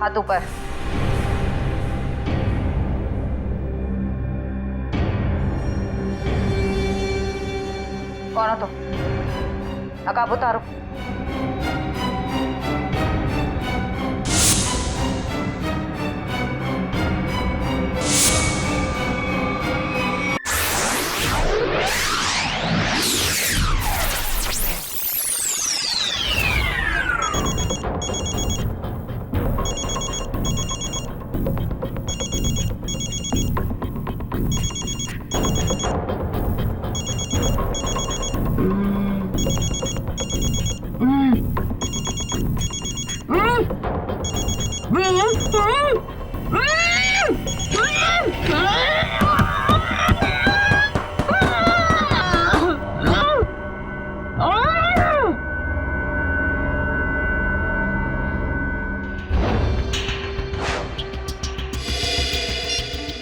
हाथ ऊपर। कौन हो तुम? नकाब उतारो।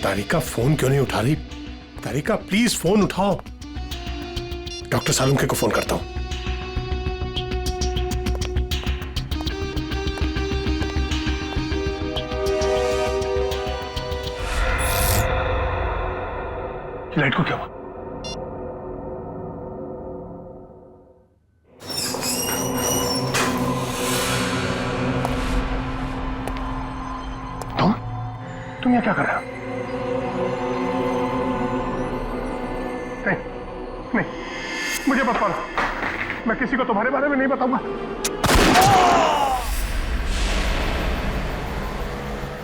तारिका फोन क्यों नहीं उठा रही? तारिका प्लीज फोन उठाओ। डॉक्टर सालुंखे को फोन करता हूं। लाइट को क्या हुआ? तुम यहाँ क्या कर रहे हो? नहीं, मुझे मत मारो। मैं किसी को तुम्हारे बारे में नहीं बताऊंगा।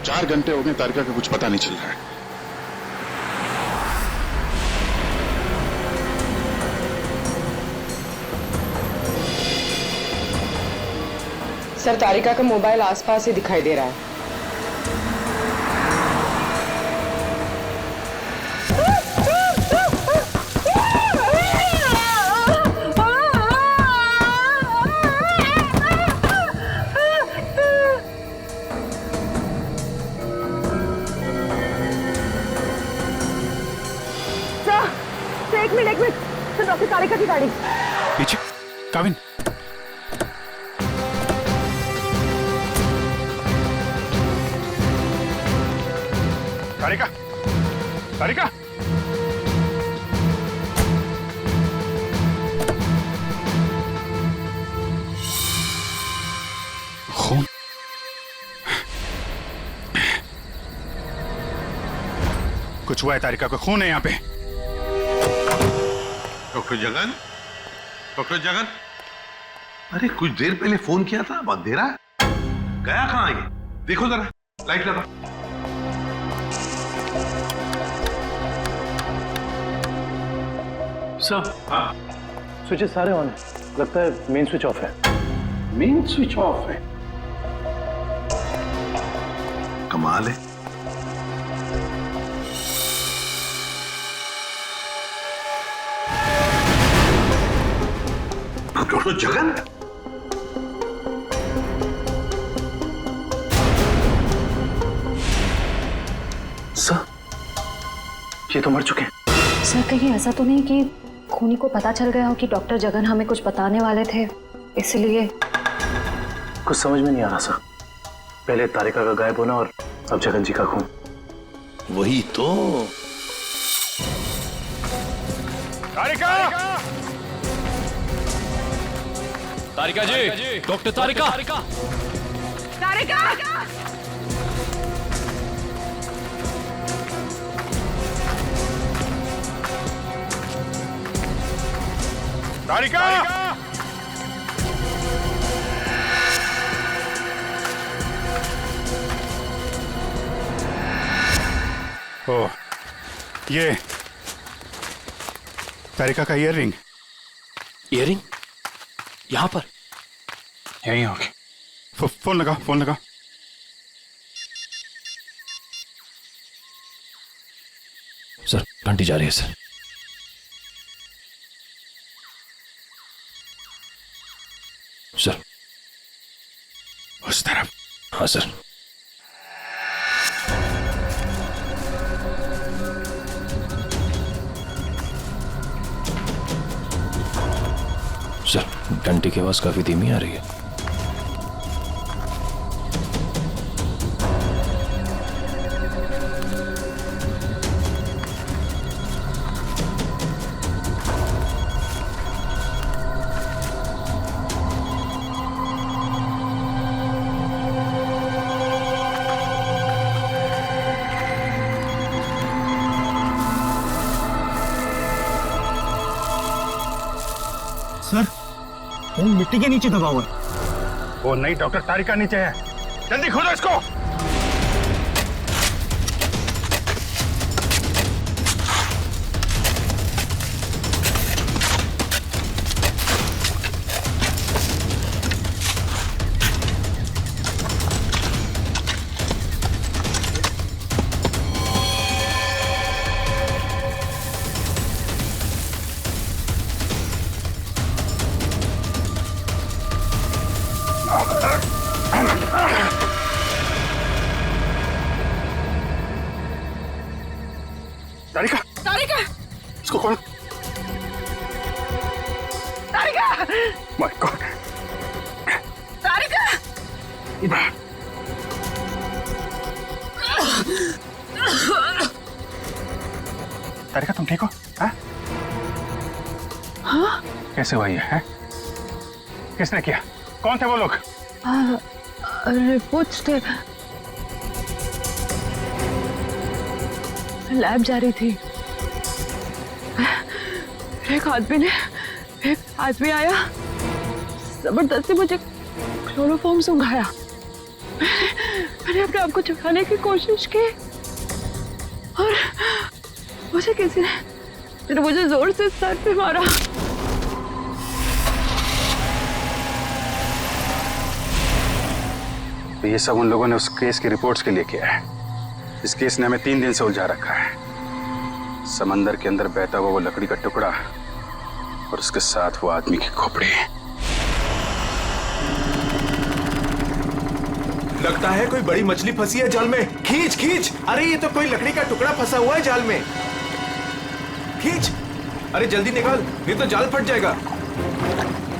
4 घंटे हो गए, तारिका का कुछ पता नहीं चल रहा है। सर, तारिका का मोबाइल आसपास ही दिखाई दे रहा है। एक मिनट तो डॉक्टर तारिका की गाड़ी पीछे। काविन, तारिका, तारिका, खून। कुछ हुआ है? तारिका को खून है यहाँ पे। डॉक्टर जगन, डॉक्टर जगन, अरे कुछ देर पहले फोन किया था, अब अंधेरा गया कहाँ ये? देखो जरा, लाइट लगा। सर, हाँ, स्विचेस सारे ऑन है। लगता है मेन स्विच ऑफ है। मेन स्विच ऑफ है? कमाल है। डॉक्टर जगन, सर, ये तो मर चुके हैं। सर, कहीं ऐसा तो नहीं कि खूनी को पता चल गया हो कि डॉक्टर जगन हमें कुछ बताने वाले थे, इसलिए? कुछ समझ में नहीं आ रहा सर। पहले तारिका का गायब होना और अब जगन जी का खून। वही तो। तारिका! तारिका जी, डॉक्टर तारिका। तारिका! तारिका! ओ, ये तारिका का ईयररिंग। ईयररिंग यहाँ पर? यहीं होगी। फोन लगा, फोन लगा। सर, घंटी जा रही है सर। सर, उस तरफ। हाँ सर। सर, घंटी की आवाज काफी धीमी आ रही है। फोन मिट्टी के नीचे दबा हुआ है। वो नहीं डॉक्टर, तारिका नीचे है, जल्दी खोलो इसको। तारिका, तारिका, इसको खोलो। तारिका, माय गॉड। तारिका, तारिका तुम ठीक हो? हाँ? कैसे हुआ ये है? किसने किया? कौन थे वो लोग? रिपोर्ट्स थे, लैब जा रही थी, एक आदमी आया, जबरदस्ती मुझे क्लोरोफॉर्म सुंघाया। मैंने अपने आप को छुपाने की कोशिश की और मुझे किसी ने मुझे जोर से सर पे मारा। तो ये सब उन लोगों ने उस केस की रिपोर्ट्स के लिए किया है। इस केस ने हमें 3 दिन से उलझा रखा है। समंदर के अंदर बहता हुआ वो लकड़ी का टुकड़ा और उसके साथ वो आदमी की खोपड़ी। लगता है कोई बड़ी मछली फंसी है जाल में। खींच खींच, अरे ये तो कोई लकड़ी का टुकड़ा फंसा हुआ है जाल में। खींच, अरे जल्दी निकाल, नहीं तो जाल फट जाएगा।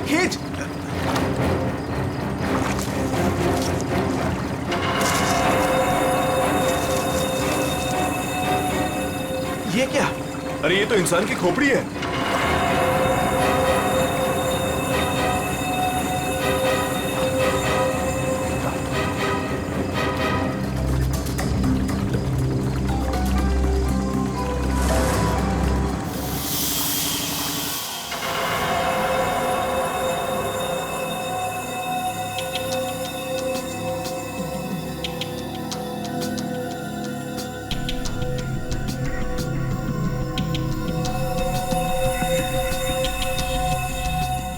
खींच। ये क्या? अरे ये तो इंसान की खोपड़ी है।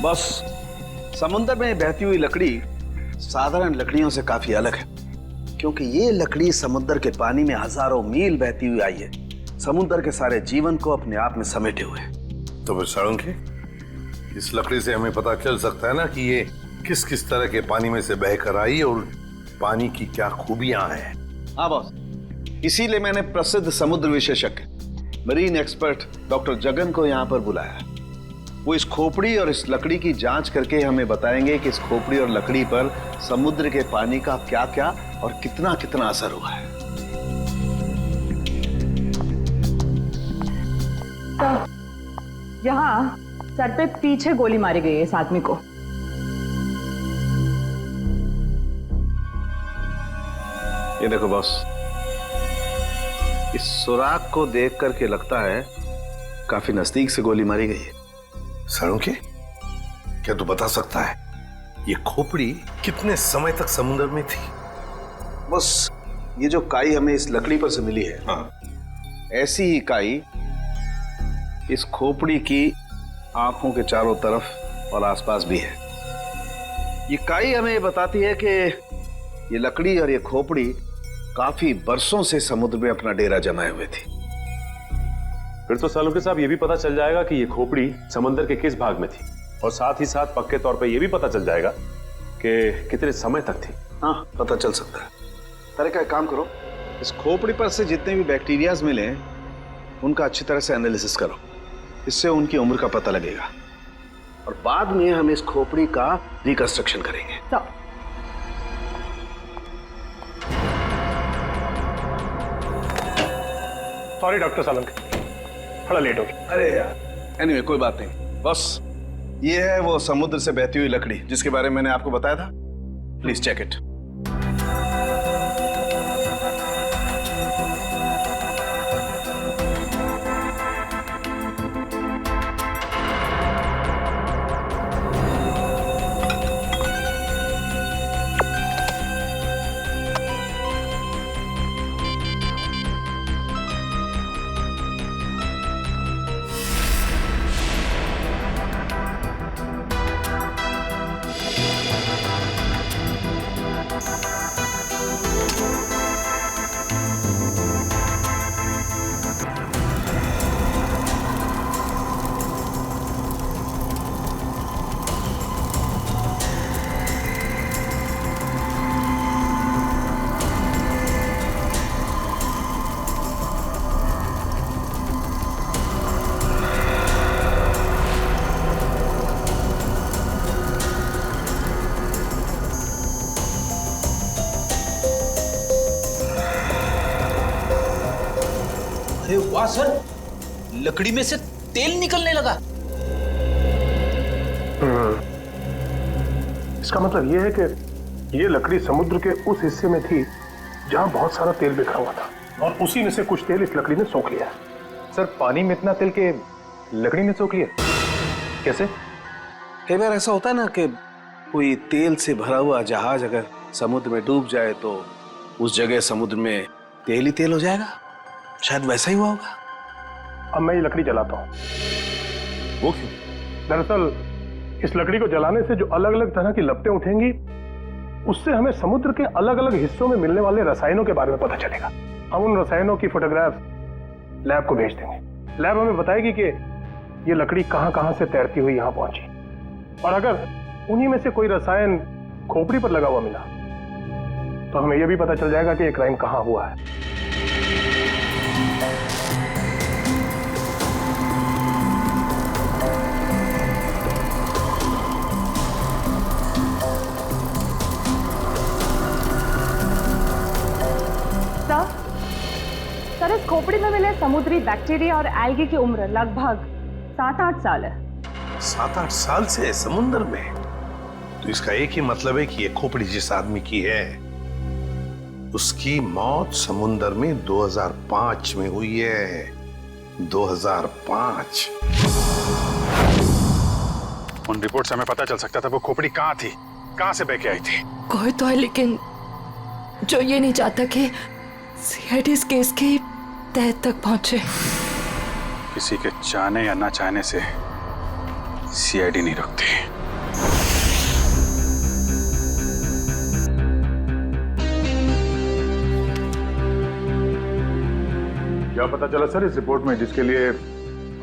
बस समुद्र में बहती हुई लकड़ी साधारण लकड़ियों से काफी अलग है, क्योंकि ये लकड़ी समुद्र के पानी में हजारों मील बहती हुई आई है, समुद्र के सारे जीवन को अपने आप में समेटे हुए। तो फिर साळुंखे, इस लकड़ी से हमें पता चल सकता है ना कि ये किस किस तरह के पानी में से बहकर आई और पानी की क्या खूबियां हैं। हाँ बॉस, इसीलिए मैंने प्रसिद्ध समुद्र विशेषज्ञ मरीन एक्सपर्ट डॉक्टर जगन को यहाँ पर बुलाया। वो इस खोपड़ी और इस लकड़ी की जांच करके हमें बताएंगे कि इस खोपड़ी और लकड़ी पर समुद्र के पानी का क्या क्या और कितना कितना असर हुआ है। तो यहाँ सर पे पीछे गोली मारी गई है इस आदमी को। ये देखो बॉस, इस सुराग को देख करके लगता है काफी नजदीक से गोली मारी गई है। साळुंखे, क्या तू बता सकता है ये खोपड़ी कितने समय तक समुद्र में थी? बस ये जो काई हमें इस लकड़ी पर से मिली है, हाँ, ऐसी ही काई इस खोपड़ी की आंखों के चारों तरफ और आसपास भी है। ये काई हमें ये बताती है कि ये लकड़ी और ये खोपड़ी काफी बरसों से समुद्र में अपना डेरा जमाए हुए थी। फिर तो साळुंखे साहब ये भी पता चल जाएगा कि ये खोपड़ी समंदर के किस भाग में थी, और साथ ही साथ पक्के तौर पे ये भी पता चल जाएगा कि कितने समय तक थी। हाँ, पता चल सकता है। तारिका, एक काम करो, इस खोपड़ी पर से जितने भी बैक्टीरियाज मिले उनका अच्छी तरह से एनालिसिस करो, इससे उनकी उम्र का पता लगेगा और बाद में हम इस खोपड़ी का रिकंस्ट्रक्शन करेंगे। तो सॉरी डॉक्टर साळुंखे, थोड़ा लेट हो गया। अरे यार, एनीवे कोई बात नहीं। बस ये है वो समुद्र से बहती हुई लकड़ी जिसके बारे में मैंने आपको बताया था। Please check it. अरे वाह सर, लकड़ी में से तेल निकलने लगा। इसका मतलब यह है कि ये लकड़ी समुद्र के उस हिस्से में थी जहां बहुत सारा तेल बिखरा हुआ था, और उसी में से कुछ तेल इस लकड़ी ने सोख लिया। सर पानी में इतना तेल के लकड़ी ने सोख लिया, कैसे? कई बार ऐसा होता है ना कि कोई तेल से भरा हुआ जहाज अगर समुद्र में डूब जाए तो उस जगह समुद्र में तेल ही तेल हो जाएगा। शायद वैसा ही हुआ होगा। अब मैं ये लकड़ी जलाता हूँ। वो क्यों? दरअसल इस लकड़ी को जलाने से जो अलग अलग तरह की लपटें उठेंगी, उससे हमें समुद्र के अलग अलग हिस्सों में मिलने वाले रसायनों के बारे में पता चलेगा। हम उन रसायनों की फोटोग्राफ लैब को भेज देंगे। लैब हमें बताएगी कि ये लकड़ी कहां कहां से तैरती हुई यहां पहुंची, और अगर उन्हीं में से कोई रसायन खोपड़ी पर लगा हुआ मिला तो हमें यह भी पता चल जाएगा कि ये क्राइम कहां हुआ है। सर, इस खोपड़ी में मिले समुद्री बैक्टीरिया और एल्गी की उम्र लगभग 7-8 साल है। 7-8 साल से समुद्र में? तो इसका एक ही मतलब है कि ये खोपड़ी जिस आदमी की है उसकी मौत समुद्र में 2005 में हुई है। 2005। उन रिपोर्ट से हमें पता चल सकता था वो खोपड़ी कहाँ थी, कहाँ से बह के आई थी। कोई तो है लेकिन जो ये नहीं चाहता कि सीआईडी इस केस की तह तक पहुंचे। किसी के चाहने या ना चाहने से सीआईडी नहीं रुकती। क्या पता चला सर इस रिपोर्ट में, जिसके लिए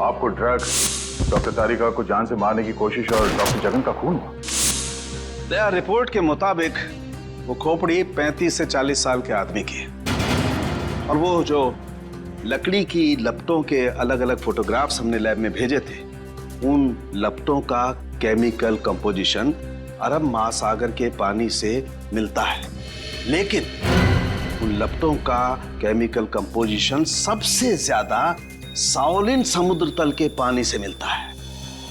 आपको ड्रग्स, डॉक्टर तारिका को जान से मारने की कोशिश और डॉक्टर जगन का खून हुआ? रिपोर्ट के मुताबिक वो खोपड़ी 35 से 40 साल के आदमी की है, और वो जो लकड़ी की लपटों के अलग अलग फोटोग्राफ्स हमने लैब में भेजे थे, उन लपटों का केमिकल कंपोजिशन अरब महासागर के पानी से मिलता है, लेकिन उन लपटों का केमिकल कंपोजिशन सबसे ज्यादा शाओलिन समुद्र तल के पानी से मिलता है।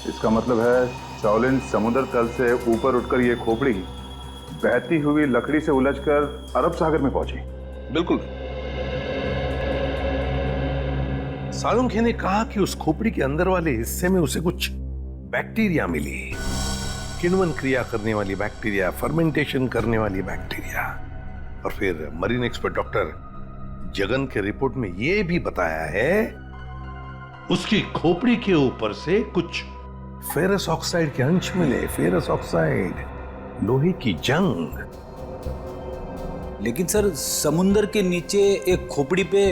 इसका मतलब है शाओलिन समुद्र तल से ऊपर उठकर ये खोपड़ी बहती हुई लकड़ी से उलझकर अरब सागर में पहुंची। बिल्कुल। सालुंखे ने कहा कि उस खोपड़ी के अंदर वाले हिस्से में उसे कुछ बैक्टीरिया मिली, किण्वन क्रिया करने वाली बैक्टीरिया, फर्मेंटेशन करने वाली बैक्टीरिया। और फिर मरीन एक्सपर्ट डॉक्टर जगन के रिपोर्ट में यह भी बताया है उसकी खोपड़ी के ऊपर से कुछ फेरस ऑक्साइड के अंश मिले। फेरस ऑक्साइड, लोहे की जंग। लेकिन सर, समुंदर के नीचे एक खोपड़ी पे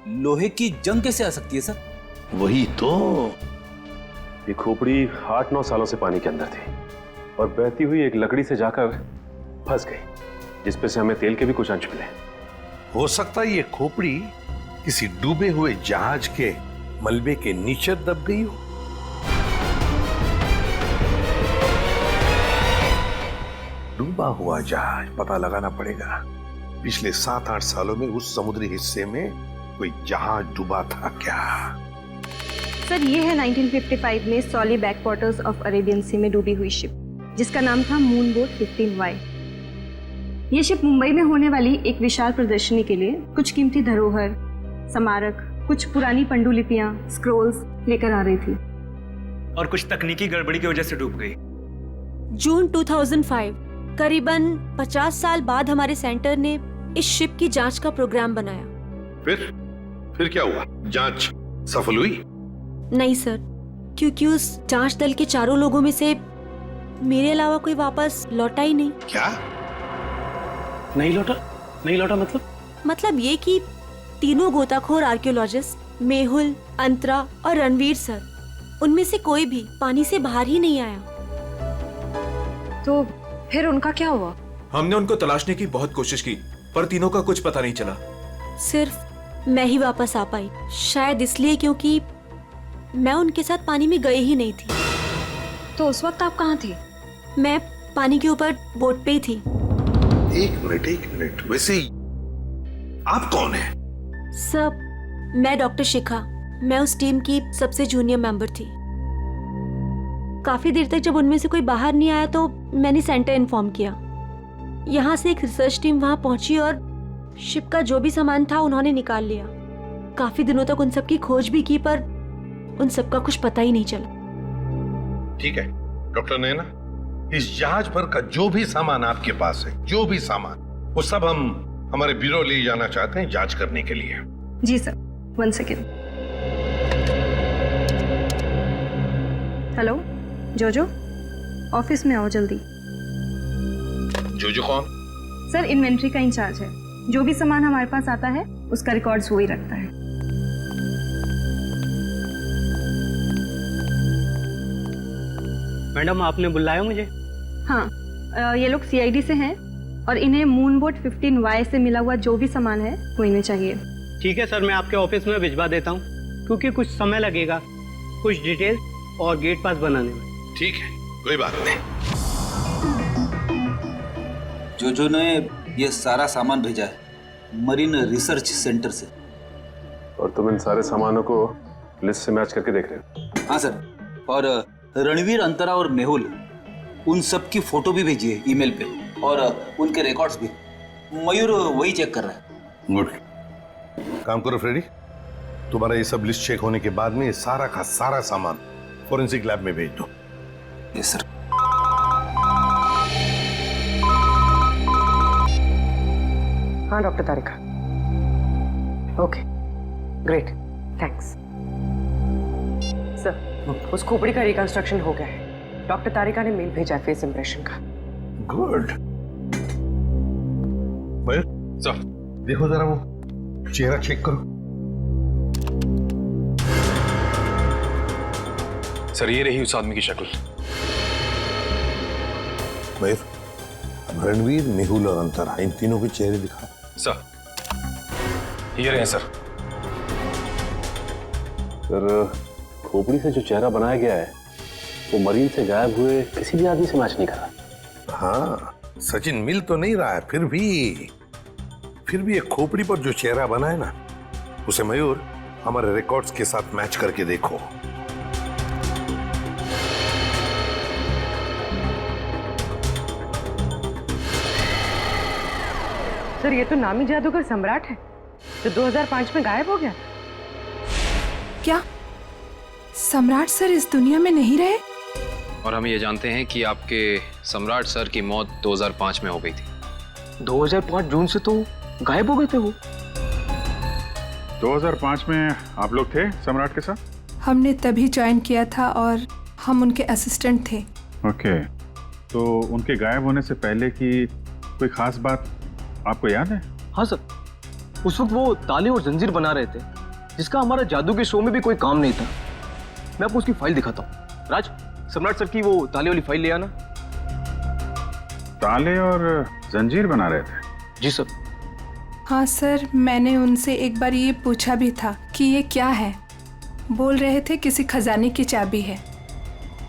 लोहे की जंग कैसे आ सकती है सर? वही तो। ये खोपड़ी 8-9 सालों से पानी के अंदर थी और बहती हुई एक लकड़ी से जाकर फंस गई, जिसपे से हमें तेल के भी कुछ अंश मिले। हो सकता है ये खोपड़ी किसी डूबे हुए जहाज के मलबे के नीचे दब गई हो। डूबा हुआ जहाज, पता लगाना पड़ेगा पिछले 7-8 सालों में उस समुद्री हिस्से में कोई जहाज डूबा था क्या। सर, ये है 1955 में सॉली बैकवाटर्स ऑफ अरेबियन सी में डूबी हुई शिप, जिसका नाम था मून बोट 15Y। ये शिप मुंबई में होने वाली एक विशाल प्रदर्शनी के लिए कुछ कीमती धरोहर, स्मारक, कुछ पुरानी पंडुलिपियां, स्क्रोल्स लेकर आ रही थी, और कुछ तकनीकी गड़बड़ी की वजह से डूब गई। जून 2005, करीबन 50 साल बाद हमारे सेंटर ने इस शिप की जांच का प्रोग्राम बनाया। फिर क्या हुआ? जांच सफल हुई? नहीं सर, क्योंकि उस जांच दल के चारों लोगों में से मेरे अलावा कोई वापस लौटा ही नहीं। क्या? नहीं लौटा मतलब ये कि तीनों गोताखोर आर्कियोलॉजिस्ट, मेहुल, अंतरा और रणवीर सर, उनमें से कोई भी पानी से बाहर ही नहीं आया। तो फिर उनका क्या हुआ? हमने उनको तलाशने की बहुत कोशिश की, पर तीनों का कुछ पता नहीं चला। सिर्फ मैं ही वापस आ पाई, शायद इसलिए क्योंकि मैं उनके साथ पानी में गई ही नहीं थी। तो उस वक्त आप कहाँ थे? मैं पानी के ऊपर बोट पे ही थी। एक मिनट, वैसे आप कौन है? सब मैं डॉक्टर शिखा, मैं उस टीम की सबसे जूनियर मेंबर थी। काफी देर तक जब उनमें से कोई बाहर नहीं आया तो मैंने सेंटर इन्फॉर्म किया। यहाँ से एक रिसर्च टीम वहां पहुंची और शिप का जो भी सामान था उन्होंने निकाल लिया। काफी दिनों तक उन सबकी खोज भी की पर उन सबका कुछ पता ही नहीं चला। ठीक है डॉक्टर नैना, इस जहाज पर का जो भी सामान आपके पास है, जो भी सामान, वो सब हम हमारे ब्यूरो ले जाना चाहते हैं जांच करने के लिए। जी सर, 1 सेकेंड। हेलो जोजो, ऑफिस में आओ जल्दी। जोजो कौन? सर इन्वेंट्री का इंचार्ज है। जो भी सामान हमारे पास आता है उसका रिकॉर्ड्स वो ही रखता है। मैडम आपने बुलाया मुझे? हाँ, ये लोग सीआईडी से हैं और इन्हें मूनबोट 15Y से मिला हुआ जो भी सामान है वो इन्हें चाहिए। ठीक है सर, मैं आपके ऑफिस में भिजवा देता हूँ, क्योंकि कुछ समय लगेगा कुछ डिटेल और गेट पास बनाने में। ठीक है, कोई बात नहीं। जो ने ये सारा सामान भेजा है मरीन रिसर्च सेंटर से। और तुम इन सारे सामानों को लिस्ट से मैच करके देख रहे हो? हाँ सर, और रणवीर, अंतरा और मेहुल, उन सब की फोटो भी भेजी है ईमेल पे और उनके रिकॉर्ड्स भी। मयूर वही चेक कर रहा है। गुड, काम करो फ्रेडी, तुम्हारा ये सब लिस्ट चेक होने के बाद में ये सारा का सारा सामान फोरेंसिक लैब में भेज दो। Yes sir. हाँ डॉक्टर तारिका, ओके ग्रेट, थैंक्स सर। उस खोपड़ी का रिकंस्ट्रक्शन हो गया है। डॉक्टर तारिका ने मेल भेजा है फेस इंप्रेशन का। गुड। मयूर सर, देखो जरा वो चेहरा चेक करो। सर ये रही उस आदमी की शक्ल। मयूर, अब रणवीर, मेहुल और अंतरा, इन तीनों के चेहरे दिखा। सर ये रहे सर। सर खोपड़ी से जो चेहरा बनाया गया है वो मरीन से गायब हुए किसी भी आदमी से मैच नहीं करा। हाँ, सचिन मिल तो नहीं रहा है, फिर भी एक खोपड़ी पर जो चेहरा बना है ना, उसे मयूर हमारे रिकॉर्ड्स के साथ मैच करके देखो। सर ये तो नामी जादूगर सम्राट है जो 2005 में गायब हो गया। क्या सम्राट सर इस दुनिया में नहीं रहे? और हम ये जानते हैं कि आपके सम्राट सर की मौत 2005 में हो गई थी। 2005 जून से तो गायब हो गए थे वो। 2005 में आप लोग थे सम्राट के साथ? हमने तभी ज्वाइन किया था और हम उनके असिस्टेंट थे। ओके, तो उनके गायब होने से पहले की कोई खास बात आपको याद है? हाँ सर, उस वक्त वो ताले और जंजीर बना रहे थे जिसका हमारा जादू के शो में भी कोई काम नहीं था। मैं आपको उसकी फाइल दिखाता हूँ। राज, सम्राट सर की वो ताले वाली फाइल ले आना। ताले और जंजीर बना रहे थे? जी सर। हाँ सर, मैंने उनसे एक बार ये पूछा भी था कि ये क्या है। बोल रहे थे किसी खजाने की चाबी है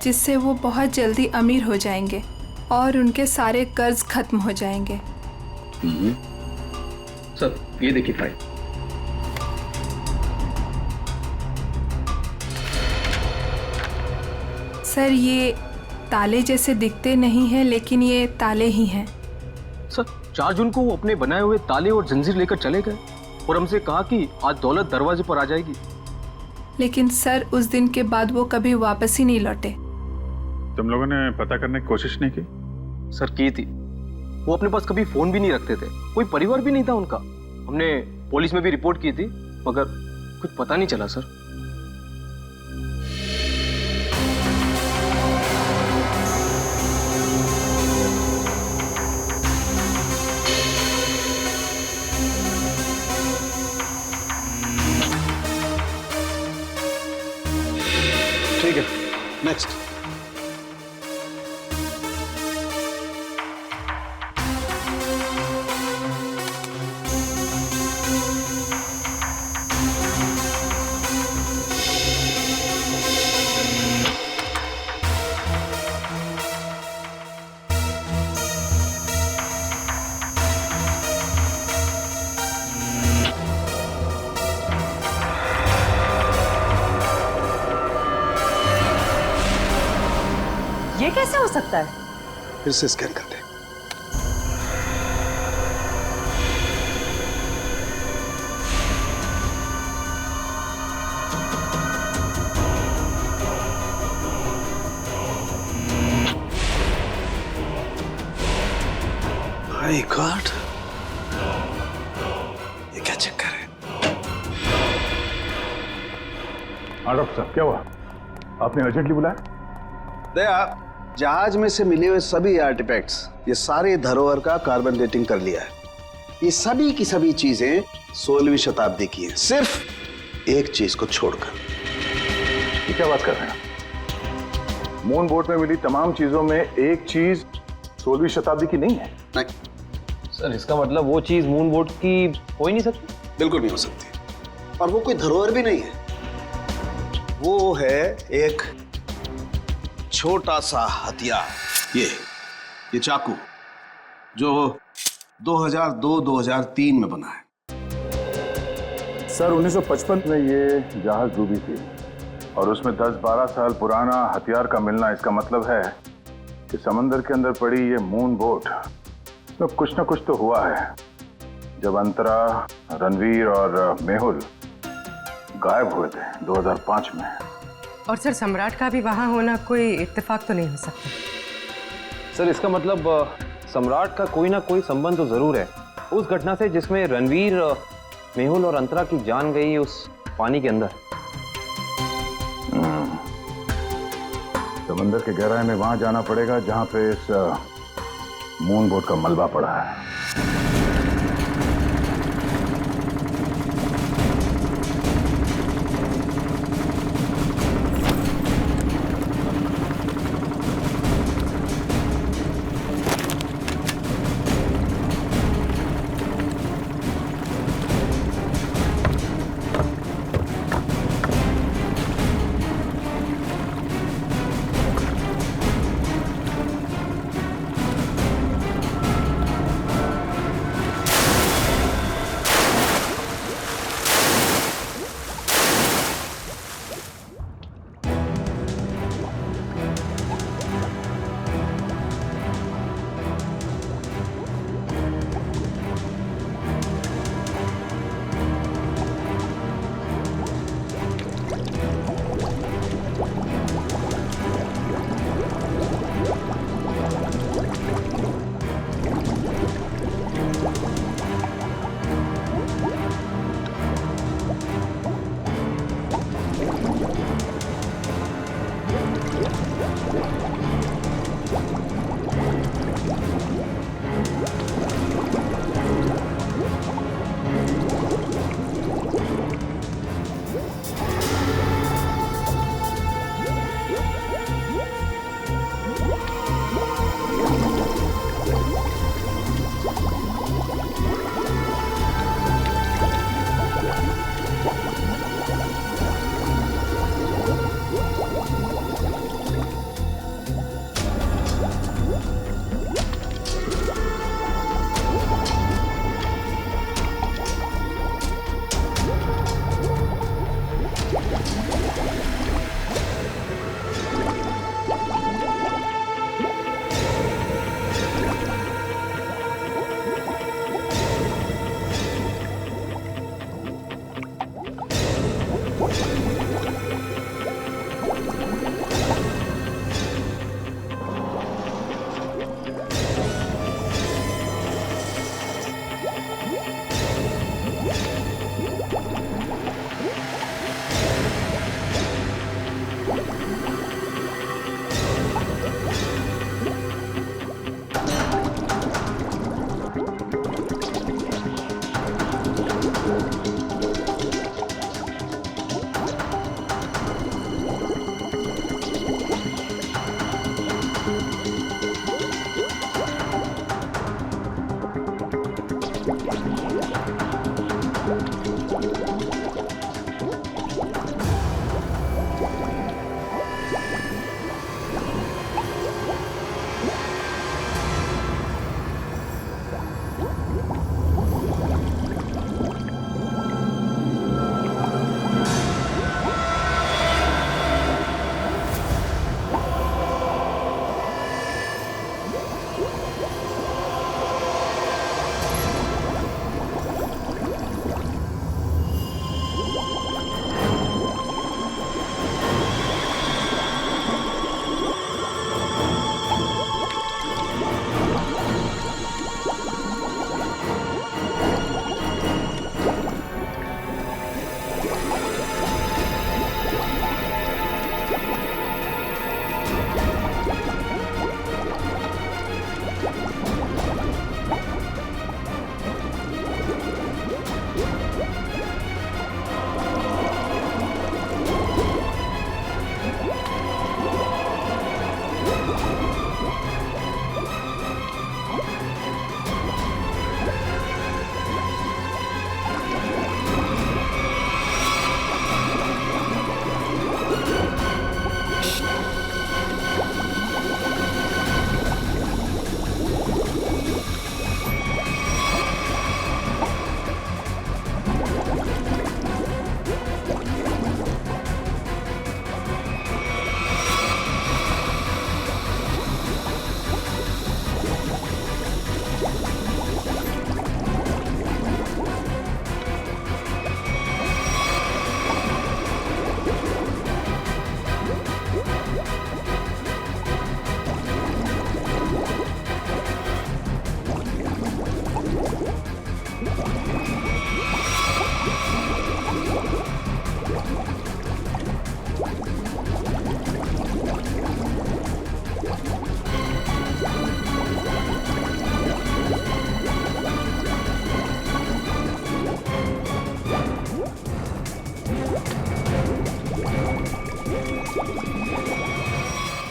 जिससे वो बहुत जल्दी अमीर हो जाएंगे और उनके सारे कर्ज खत्म हो जाएंगे। सर ये देखिए फाइल। सर ये ताले जैसे दिखते नहीं हैं, लेकिन ये ताले ही हैं। सर 4 जून को वो अपने बनाए हुए ताले और जंजीर लेकर चले गए और हमसे कहा कि आज दौलत दरवाजे पर आ जाएगी। लेकिन सर उस दिन के बाद वो कभी वापस ही नहीं लौटे। तुम लोगों ने पता करने की कोशिश नहीं की? सर की थी। वो अपने पास कभी फोन भी नहीं रखते थे, कोई परिवार भी नहीं था उनका। हमने पुलिस में भी रिपोर्ट की थी मगर कुछ पता नहीं चला सर। ठीक है, नेक्स्ट। ये कैसे हो सकता है? फिर से स्कैन करते हैं। माय गॉड, ये क्या चक्कर है? हाँ डॉक्टर साहब, क्या हुआ? आपने अर्जेंटली बुलाया? दया, जहाज में से मिले हुए सभी आर्टिफैक्ट्स, ये सारे धरोहर का कार्बन डेटिंग कर लिया है। ये सभी की सभी चीजें 16वीं शताब्दी की हैं, सिर्फ एक चीज को छोड़कर। ये क्या बात कर रहे हैं? मून बोट में मिली तमाम चीजों में एक चीज 16वीं शताब्दी की नहीं है? नहीं सर, इसका मतलब वो चीज मून बोट की हो ही नहीं सकती? बिल्कुल नहीं हो सकती, और वो कोई धरोहर भी नहीं है। वो है एक छोटा सा हथियार, ये चाकू, जो 2002-2003 में बना है। सर 1955 में ये जहाज डूबी थी और उसमें 10-12 साल पुराना हथियार का मिलना, इसका मतलब है कि समंदर के अंदर पड़ी ये मून बोट, इसमें कुछ ना कुछ तो हुआ है। जब अंतरा, रणवीर और मेहुल गायब हुए थे 2005 में। और सर, सम्राट का भी वहां होना कोई इत्तेफाक तो नहीं हो सकता। सर, इसका मतलब सम्राट का कोई ना कोई संबंध तो जरूर है उस घटना से जिसमें रणवीर, मेहुल और अंतरा की जान गई उस पानी के अंदर। समंदर के गहराई में वहां जाना पड़ेगा जहां पे इस मून बोट का मलबा पड़ा है।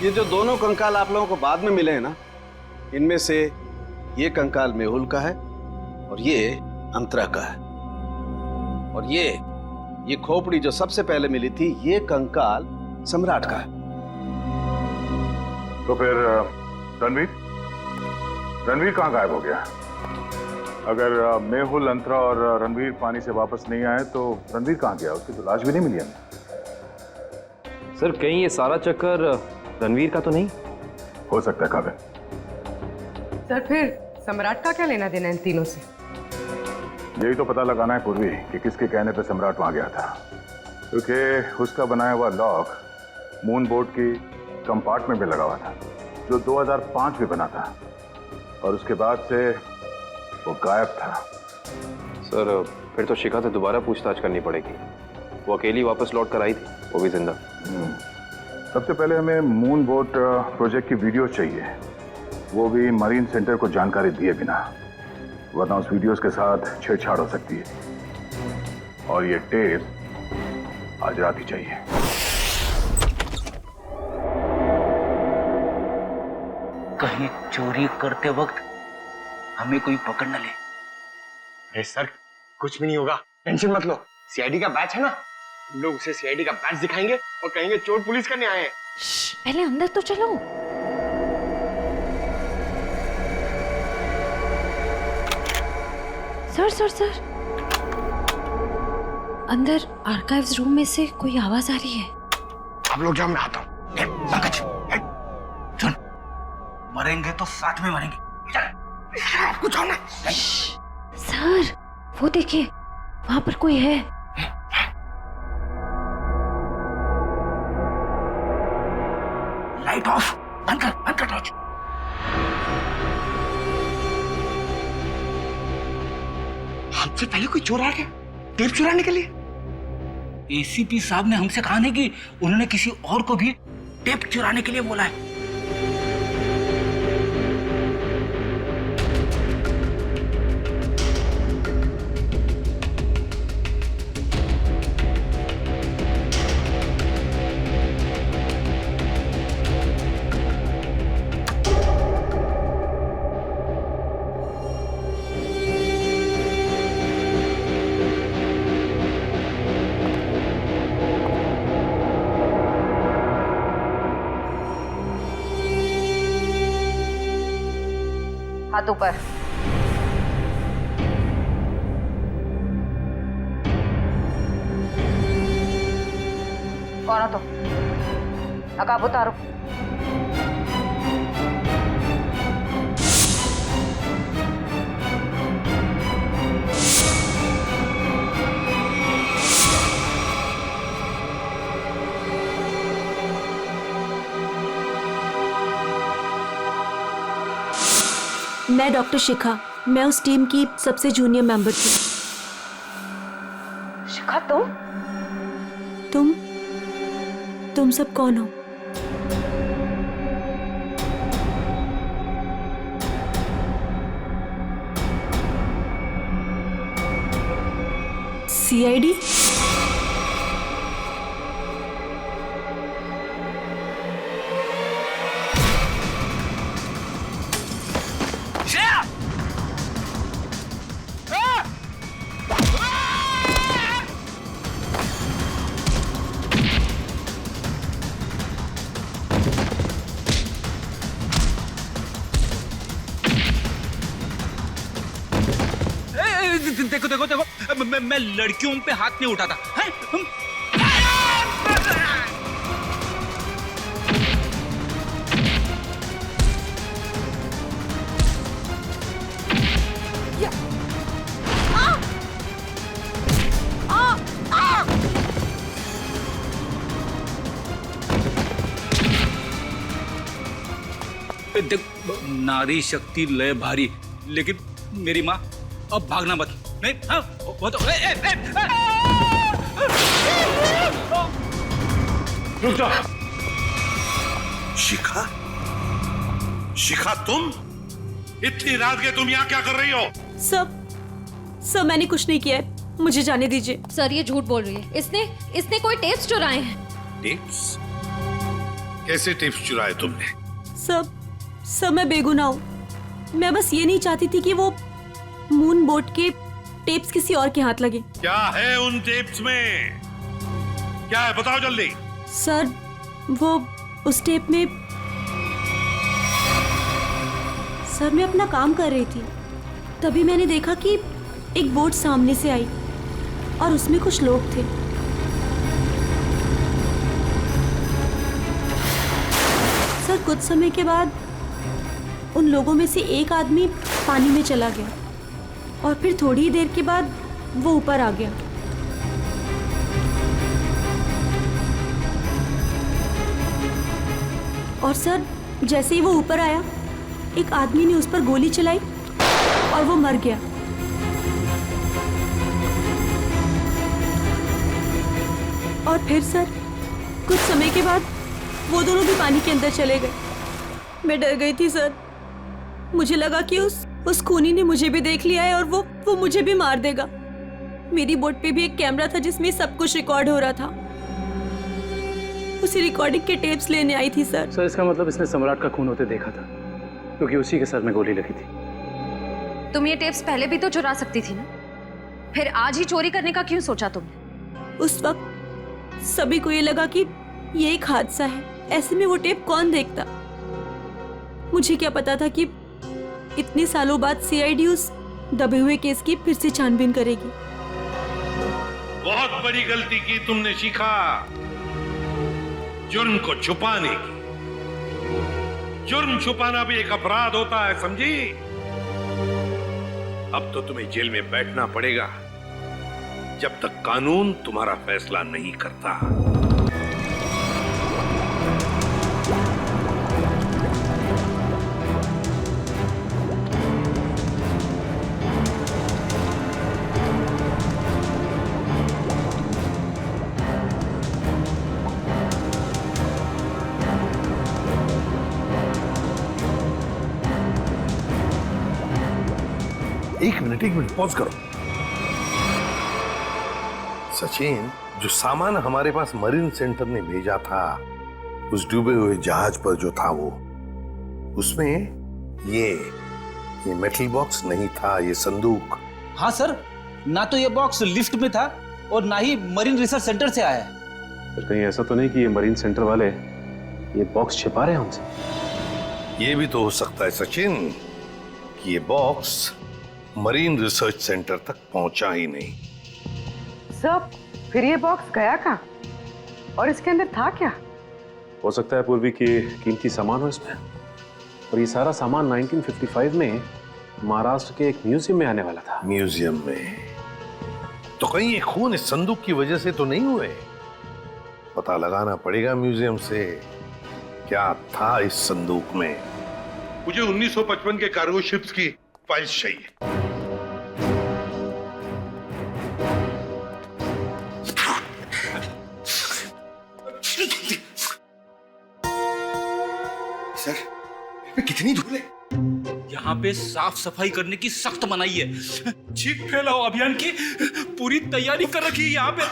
ये जो दोनों कंकाल आप लोगों को बाद में मिले हैं ना, इनमें से ये कंकाल मेहुल का है और ये अंतरा का है। और ये खोपड़ी जो सबसे पहले मिली थी, ये कंकाल सम्राट का है। तो फिर रणवीर कहाँ गायब हो गया? अगर मेहुल, अंतरा और रणवीर पानी से वापस नहीं आए तो रणवीर कहाँ गया? उसकी तो लाश भी नहीं मिली हमें। सर कहीं ये सारा चक्कर रणवीर का तो नहीं? हो सकता है काबिल। सर फिर सम्राट का क्या लेना देना इन तीनों से? यही तो पता लगाना है पूर्वी कि किसके कहने पे सम्राट वहां गया था, क्योंकि उसका बनाया हुआ लॉक मून बोट की कंपार्टमेंट में लगा हुआ था, जो 2005 में बना था, और उसके बाद से वो गायब था। सर फिर तो शिखा से दोबारा पूछताछ करनी पड़ेगी। वो अकेली वापस लौट कर आई थी, वो भी जिंदा। सबसे पहले हमें मून बोट प्रोजेक्ट की वीडियो चाहिए, वो भी मरीन सेंटर को जानकारी दिए बिना, वरना उस वीडियोस के साथ छेड़छाड़ हो सकती है। और ये टेप आज रात ही चाहिए। कहीं चोरी करते वक्त हमें कोई पकड़ न ले। अरे सर कुछ भी नहीं होगा, टेंशन मत लो। सीआईडी का बैच है ना, हम लोग उसे सीआईडी का बैच दिखाएंगे और कहेंगे चोर पुलिस करने आए हैं। पहले अंदर तो चलो। सर अंदर आर्काइव्स रूम में से कोई आवाज आ रही है। आप लोग जाओ, मैं आता हूँ। सुन, मरेंगे तो साथ में मरेंगे। आपको जाओ ना। सर वो देखिए, वहां पर कोई है। लाइट ऑफ, बंद कर टॉर्च। हमसे पहले कोई चोर आ गया टेप चुराने के लिए। एसीपी साहब ने हमसे कहा नहीं कि उन्होंने किसी और को भी टेप चुराने के लिए बोला है। हाथ ऊपर। कौन हो तुम? नकाब उतारो। मैं डॉक्टर शिखा, मैं उस टीम की सबसे जूनियर मेंबर थी। शिखा तुम सब कौन हो? सीआईडी? देखो मैं लड़कियों पे हाथ नहीं उठाता है? देख, नारी शक्ति लय भारी, लेकिन मेरी माँ अब भागना मत। नहीं, हाँ, वो तो रुक जा। शिखा तुम इतनी रात के तुम यहाँ क्या कर रही हो? सब मैंने कुछ नहीं किया है, मुझे जाने दीजिए। सर ये झूठ बोल रही है, इसने कोई टेप्स चुराए हैं। टेप्स? कैसे टिप्स चुराए तुमने? सब मैं बेगुनाह हूँ। मैं बस ये नहीं चाहती थी कि वो मून बोट के टेप्स किसी और के हाथ लगे। क्या है उन टेप्स में? क्या है बताओ जल्दी। सर वो उस टेप में सर मैं अपना काम कर रही थी, तभी मैंने देखा कि एक बोट सामने से आई और उसमें कुछ लोग थे। सर कुछ समय के बाद उन लोगों में से एक आदमी पानी में चला गया और फिर थोड़ी ही देर के बाद वो ऊपर आ गया। और सर जैसे ही वो ऊपर आया, एक आदमी ने उस पर गोली चलाई और वो मर गया। और फिर सर कुछ समय के बाद वो दोनों भी पानी के अंदर चले गए। मैं डर गई थी सर, मुझे लगा कि उस खूनी ने मुझे भी देख लिया है और वो मुझे भी मार देगा। मेरी बोट पे भी एक कैमरा था जिसमें सब कुछ रिकॉर्ड हो रहा था। उसी रिकॉर्डिंग के टेप्स लेने आई थी सर। सर इसका मतलब इसने सम्राट का खून होते देखा था, क्योंकि उसी के सर में गोली लगी थी। तुम ये टेप्स पहले भी तो चुरा सकती थी ना, फिर आज ही चोरी करने का क्यों सोचा तुमने? उस वक्त सभी को ये लगा कि ये एक हादसा है, ऐसे में वो टेप कौन देखता। मुझे क्या पता था कि इतने सालों बाद सीआईडी उस दबे हुए केस की फिर से छानबीन करेगी। बहुत बड़ी गलती की तुमने शिखा, जुर्म को छुपाने की। जुर्म छुपाना भी एक अपराध होता है, समझी? अब तो तुम्हें जेल में बैठना पड़ेगा जब तक कानून तुम्हारा फैसला नहीं करता। एक मिनट पॉज करो। सचिन, जो सामान हमारे पास मरीन सेंटर ने भेजा था उस डूबे हुए जहाज पर जो था वो, उसमें ये मेटल बॉक्स नहीं था, ये संदूक। हाँ सर, ना तो ये बॉक्स लिफ्ट में था और ना ही मरीन रिसर्च सेंटर से आया है। सर कहीं ऐसा तो नहीं कि ये मरीन सेंटर वाले ये बॉक्स छिपा रहे हैं हमसे? ये भी तो हो सकता है सचिन कि ये बॉक्स मरीन रिसर्च सेंटर तक पहुंचा ही नहीं। सब फिर ये बॉक्स गया कहाँ और इसके अंदर था क्या? हो सकता है पूर्वी की कीमती सामान हो इसमें, और ये सारा सामान 1955 में महाराष्ट्र के एक म्यूजियम में आने वाला था। म्यूजियम में? तो कहीं ये खून इस संदूक की वजह से तो नहीं हुए? पता लगाना पड़ेगा म्यूजियम से क्या था इस संदूक में। मुझे 1955 के कार्गो शिप्स की फाइल्स चाहिए। सर, कितनी धूल है? यहाँ पे साफ सफाई करने की सख्त मनाही है। चीख फैलाओ अभियान की पूरी तैयारी कर रखी है यहाँ पे।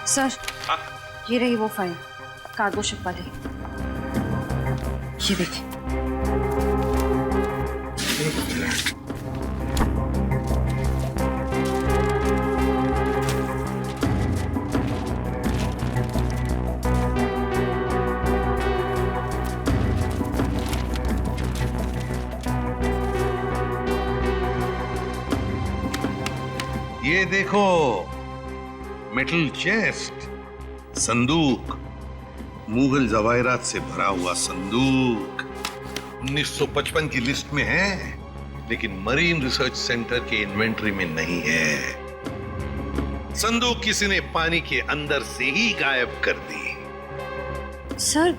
सर, ये रही वो फाइल, कार्गो शिप वाली। ये देखिए। ये देखो, मेटल चेस्ट, संदूक, मुगल जवाहरात से भरा हुआ संदूक 1955 की लिस्ट में है, लेकिन मरीन रिसर्च सेंटर के इन्वेंटरी में नहीं है। संदूक किसी ने पानी के अंदर से ही गायब कर दी। सर,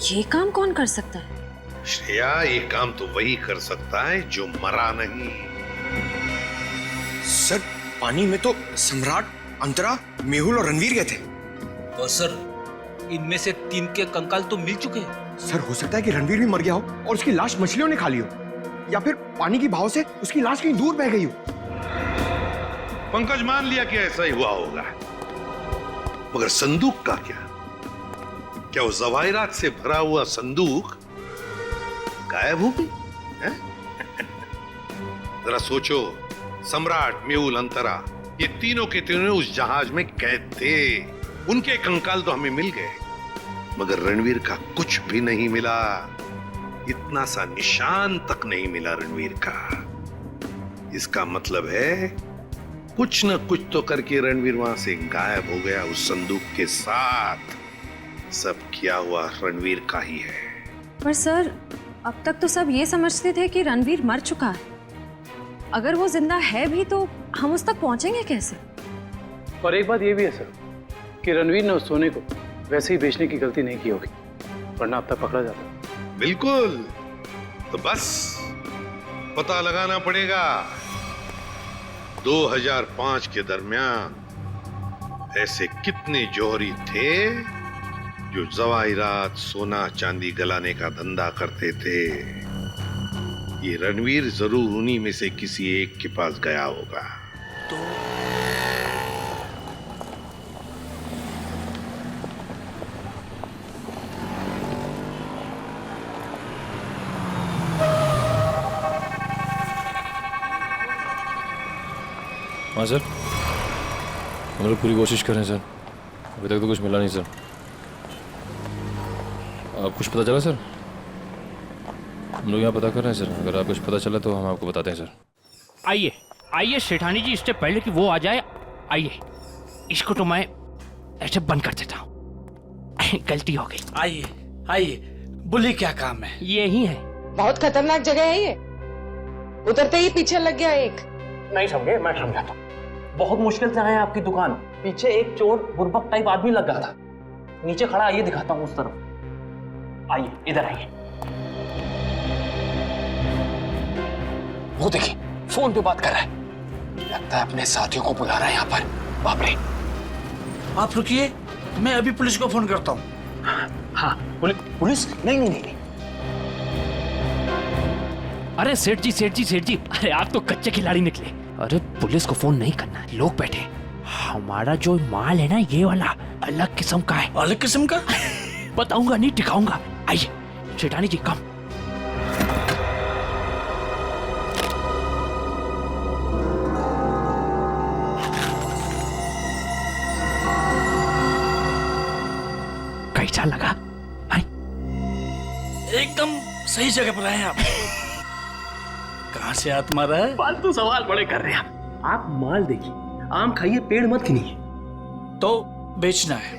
ये काम कौन कर सकता है? श्रेया, ये काम तो वही कर सकता है जो मरा नहीं। सर, पानी में तो सम्राट, अंतरा, मेहुल और रणवीर गए थे। और सर इनमें से 3 के कंकाल तो मिल चुके हैं। सर हो सकता है कि रणवीर भी मर गया हो और उसकी लाश मछलियों ने खा ली हो, या फिर पानी की भाव से उसकी लाश कहीं दूर बह गई हो। पंकज मान लिया कि ऐसा ही हुआ होगा, मगर संदूक का क्या? क्या वो जवाहिरात से भरा हुआ संदूक गायब हो गई? जरा सोचो, सम्राट, मेहुल, अंतरा, ये तीनों के तीनों उस जहाज में कैद थे। उनके कंकाल तो हमें मिल गए, मगर रणवीर का कुछ भी नहीं मिला। इतना सा निशान तक नहीं मिला रणवीर का। इसका मतलब है कुछ न कुछ तो करके रणवीर वहां से गायब हो गया उस संदूक के साथ। सब किया हुआ रणवीर का ही है। पर सर, अब तक तो सब ये समझते थे कि रणवीर मर चुका है। अगर वो जिंदा है भी तो हम उस तक पहुंचेंगे कैसे? और एक बात ये भी है सर कि रणवीर ने उस सोने को वैसे ही बेचने की गलती नहीं की होगी, वरना अब तक पकड़ा जाता। बिल्कुल, तो बस पता लगाना पड़ेगा 2005 के दरमियान ऐसे कितने जौहरी थे जो जवाहिरात, सोना चांदी गलाने का धंधा करते थे। ये रणवीर जरूर उन्हीं में से किसी एक के पास गया होगा। हाँ सर, हम लोग पूरी कोशिश कर रहे हैं सर, अभी तक तो कुछ मिला नहीं सर। आप कुछ पता चला सर? हम लोग यहाँ पता कर रहे हैं सर, अगर आप कुछ पता चला तो हम आपको बताते हैं सर। आइए आइए सेठानी जी, इससे पहले कि वो आ जाए, आइए इसको तो मैं ऐसे बंद कर देता हूँ। गलती हो गई। आइए आइए, बोलिए क्या काम है? यही है। बहुत खतरनाक जगह है ये, उतरते ही पीछे लग गया एक। नहीं समझे, मैं समझाता हूँ। बहुत मुश्किल से आए आपकी दुकान, पीछे एक चोर बुर्बक टाइप आदमी लग गया था, नीचे खड़ा। आइए दिखाता हूँ उस तरफ, आइए इधर आइए। वो देखिए फोन पे बात कर रहा है, लगता है अपने साथियों को बुला रहा है यहाँ पर। बाप रे। आप रुकिए, मैं अभी पुलिस को फोन करता हूँ। हाँ पुलिस? नहीं। अरे सेठ जी, अरे आप तो कच्चे खिलाड़ी निकले। अरे पुलिस को फोन नहीं करना है, लोग बैठे। हमारा जो माल है ना, ये वाला अलग किस्म का है। अलग किस्म का? बताऊंगा नहीं, दिखाऊंगा। आइए सेठानी जी, कम। कैसा लगा? एकदम सही जगह पर आए आप। कहाँ से हाथ मारा है? फालतू सवाल बड़े कर रहे हैं आप। माल देखिए, आम खाइए, पेड़ मत गिनिए। तो बेचना है?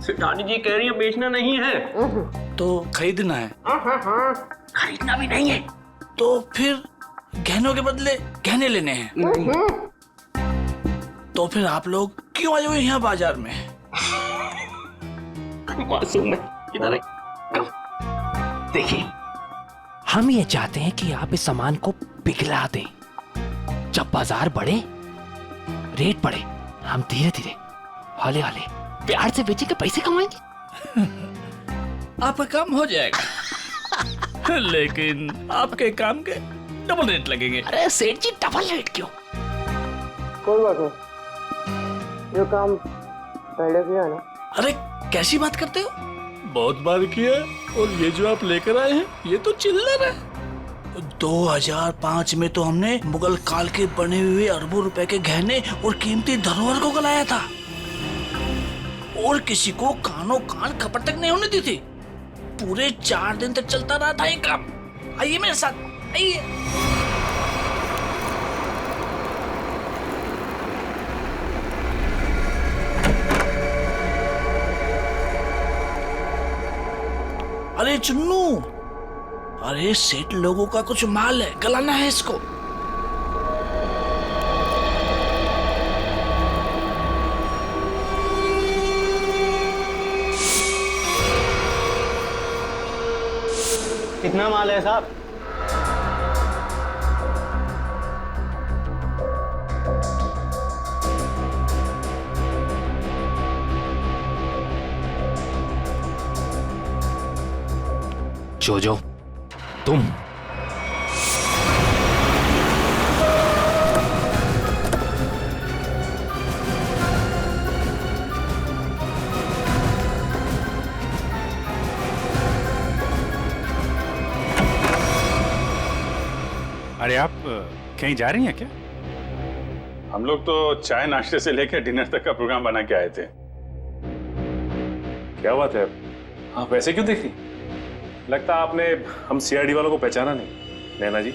सेठानी जी कह रही है बेचना नहीं है, तो खरीदना है। खरीदना भी नहीं है। तो फिर गहनों के बदले गहने लेने हैं। तो फिर आप लोग क्यों आए हुए यहाँ बाजार में? मासूम है, इधर देखिए, हम ये चाहते हैं कि आप इस सामान को पिघला दें। जब बाजार बढ़े, रेट बढ़े, हम धीरे धीरे, हौले हौले, प्यार से बेचेंगे, पैसे कमाएंगे। आपका काम हो जाएगा। लेकिन आपके काम के डबल रेट लगेंगे। अरे सेठ जी, डबल रेट क्यों? कोई बात नहीं, ये काम पहले किया ना। अरे कैसी बात करते हो? बहुत बार किया, और ये जो आप लेकर आए हैं ये तो चिल्लर है। 2005 में तो हमने मुगल काल के बने हुए अरबों रुपए के गहने और कीमती धरोहर को गलाया था, और किसी को कानों कान खबर तक नहीं होने दी थी। पूरे 4 दिन तक चलता रहा था ये काम। आइए मेरे साथ, आइए। अरे चुन्नू, अरे सेठ लोगों का कुछ माल है, गलाना है इसको। कितना माल है साहब? जोजो, तुम अरे आप कहीं जा रही हैं क्या? हम लोग तो चाय नाश्ते से लेकर डिनर तक का प्रोग्राम बना के आए थे। क्या बात है, आप वैसे क्यों देख रही? लगता आपने हम सीआईडी वालों को पहचाना नहीं। नैना जी,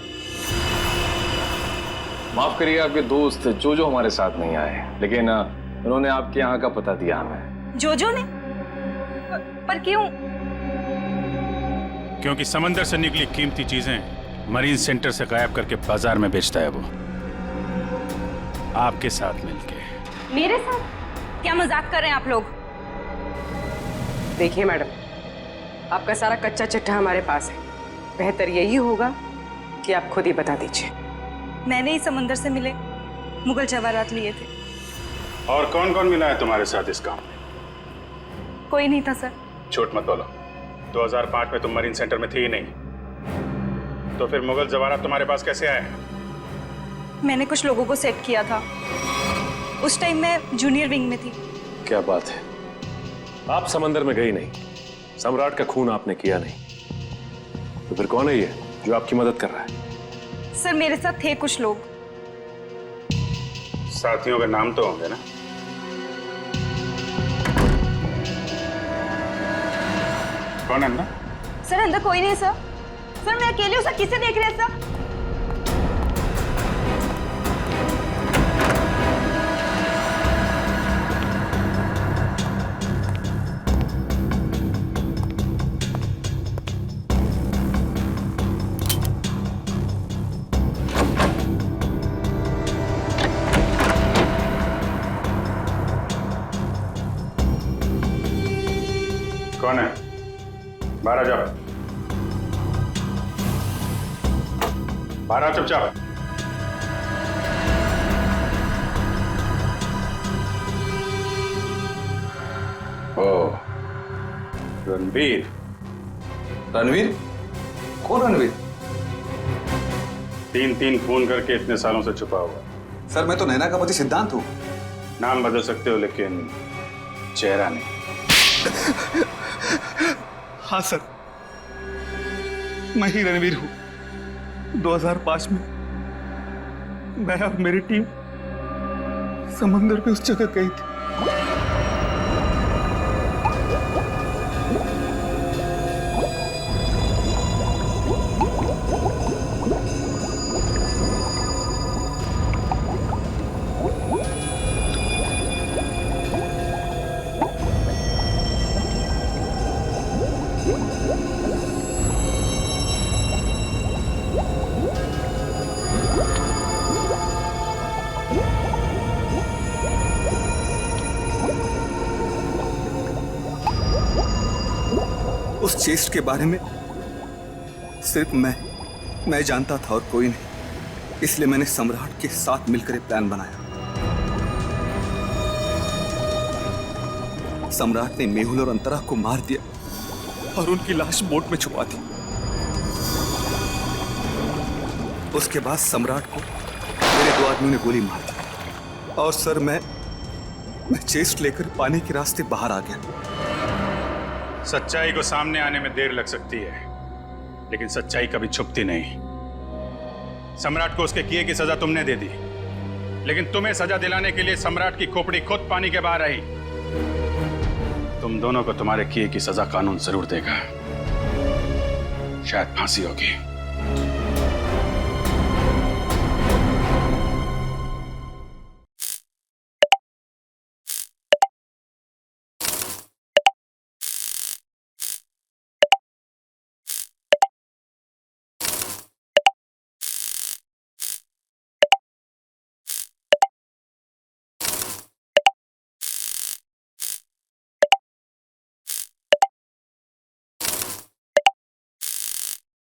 माफ करिए, आपके दोस्त जोजो हमारे साथ नहीं आए, लेकिन उन्होंने आपके यहाँ का पता दिया हमें। जोजो ने? पर क्यों? क्योंकि समंदर से निकली कीमती चीजें मरीन सेंटर से गायब करके बाजार में बेचता है वो, आपके साथ मिलके। मेरे साथ? क्या मजाक कर रहे हैं आप लोग? देखिए मैडम, आपका सारा कच्चा चिट्ठा हमारे पास है। बेहतर यही होगा कि आप खुद ही बता दीजिए। मैंने ही समंदर से मिले मुगल जवाहरात लिए थे। और कौन कौन मिला है तुम्हारे साथ इस काम में? कोई नहीं था सर। झूठ मत बोलो। 2005 में तुम मरीन सेंटर में थी ही नहीं, तो फिर मुगल जवाहरात तुम्हारे पास कैसे आए? मैंने कुछ लोगों को सेट किया था। उस टाइम मैं जूनियर विंग में थी। क्या बात है, आप समंदर में गई नहीं, सम्राट का खून आपने किया नहीं, तो फिर कौन है ये जो आपकी मदद कर रहा है? सर मेरे साथ थे कुछ लोग। साथियों के नाम तो होंगे ना? कौन है अंदर? सर अंदर कोई नहीं सर। सर मैं अकेली हूँ सर, किसे देख रहे हैं सर? कौन है? बाहर आ जाओ। बाहर आओ चुपचाप। ओ, रणवीर। रणवीर? कौन रणवीर? 3 फोन करके इतने सालों से छुपा हुआ। सर मैं तो नैना का पति सिद्धांत हूँ। नाम बदल सकते हो लेकिन चेहरा नहीं। हाँ सर, मैं ही रणवीर हूं। 2005 में मैं और मेरी टीम समंदर पे उस जगह गई थी। उस चेस्ट के बारे में सिर्फ मैं जानता था और कोई नहीं, इसलिए मैंने सम्राट के साथ मिलकर एक प्लान बनाया। सम्राट ने मेहुल और अंतरा को मार दिया और उनकी लाश बोट में छुपा दी। उसके बाद सम्राट को मेरे 2 आदमियों ने गोली मार दी और सर मैं चेस्ट लेकर पानी के रास्ते बाहर आ गया। सच्चाई को सामने आने में देर लग सकती है, लेकिन सच्चाई कभी छुपती नहीं। सम्राट को उसके किए की सजा तुमने दे दी, लेकिन तुम्हें सजा दिलाने के लिए सम्राट की खोपड़ी खुद पानी के बाहर आई। तुम दोनों को तुम्हारे किए की सजा कानून जरूर देगा, शायद फांसी होगी।